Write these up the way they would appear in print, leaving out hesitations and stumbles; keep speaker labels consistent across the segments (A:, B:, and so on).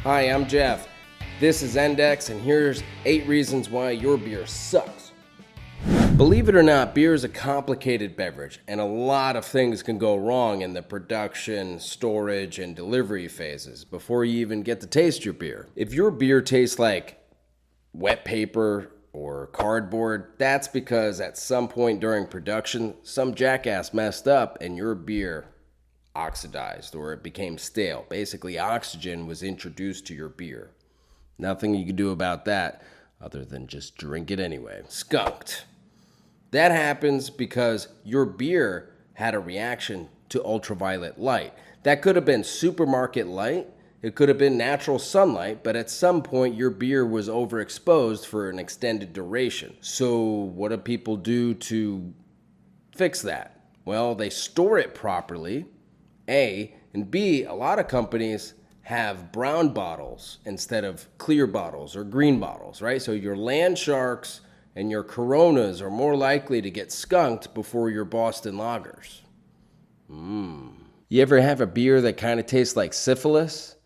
A: Hi, I'm Jeff. This is Index, and here's 8 reasons why your beer sucks. Believe it or not, beer is a complicated beverage, and a lot of things can go wrong in the production, storage, and delivery phases before you even get to taste your beer. If your beer tastes like wet paper or cardboard, that's because at some point during production, some jackass messed up and your beer oxidized or it became stale. Basically, oxygen was introduced to your beer. Nothing you can do about that other than just drink it anyway. Skunked. That happens because your beer had a reaction to ultraviolet light. That could have been supermarket light, it could have been natural sunlight, but at some point your beer was overexposed for an extended duration. So what do people do to fix that? Well, they store it properly, A, and B, a lot of companies have brown bottles instead of clear bottles or green bottles, right? So your Land Sharks and your Coronas are more likely to get skunked before your Boston Lagers. You ever have a beer that kind of tastes like syphilis?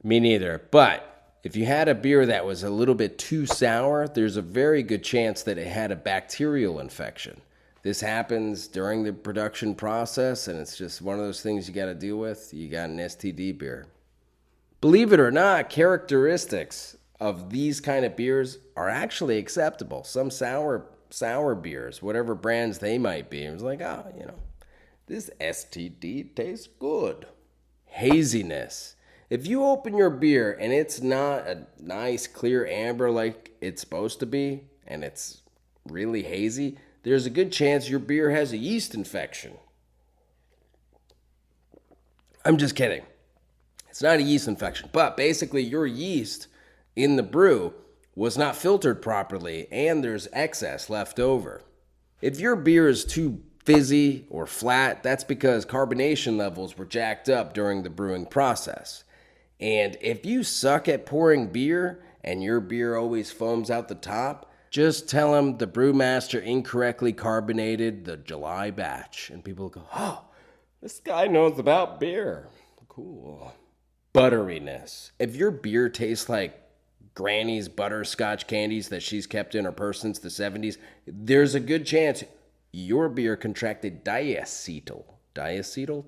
A: Me neither. But if you had a beer that was a little bit too sour, there's a very good chance that it had a bacterial infection. This happens during the production process, and it's just one of those things you got to deal with. You got an STD beer. Believe it or not, characteristics of these kind of beers are actually acceptable. Some sour beers, whatever brands they might be, it's like, this STD tastes good. Haziness. If you open your beer and it's not a nice clear amber like it's supposed to be, and it's really hazy, there's a good chance your beer has a yeast infection. I'm just kidding. It's not a yeast infection, but basically your yeast in the brew was not filtered properly and there's excess left over. If your beer is too fizzy or flat, that's because carbonation levels were jacked up during the brewing process. And if you suck at pouring beer and your beer always foams out the top, just tell them the brewmaster incorrectly carbonated the July batch. And people go, oh, this guy knows about beer. Cool. Butteriness. If your beer tastes like Granny's butterscotch candies that she's kept in her purse since the 70s, there's a good chance your beer contracted diacetyl. Diacetyl.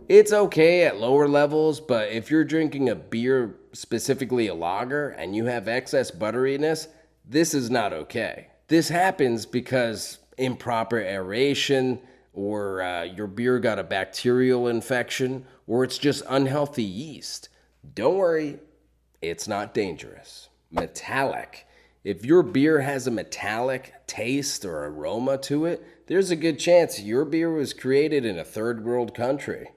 A: It's okay at lower levels, but if you're drinking a beer, specifically a lager, and you have excess butteriness, this is not okay. This happens because improper aeration, or your beer got a bacterial infection, or it's just unhealthy yeast. Don't worry, it's not dangerous. Metallic. If your beer has a metallic taste or aroma to it, there's a good chance your beer was created in a third world country.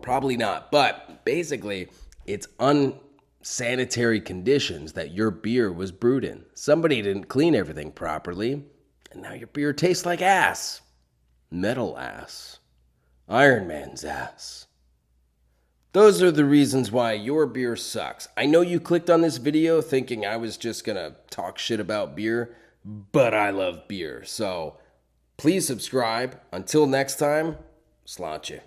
A: Probably not, but basically, it's unsanitary conditions that your beer was brewed in. Somebody didn't clean everything properly, and now your beer tastes like ass. Metal ass. Iron Man's ass. Those are the reasons why your beer sucks. I know you clicked on this video thinking I was just gonna talk shit about beer, but I love beer. So please subscribe. Until next time, sláinte.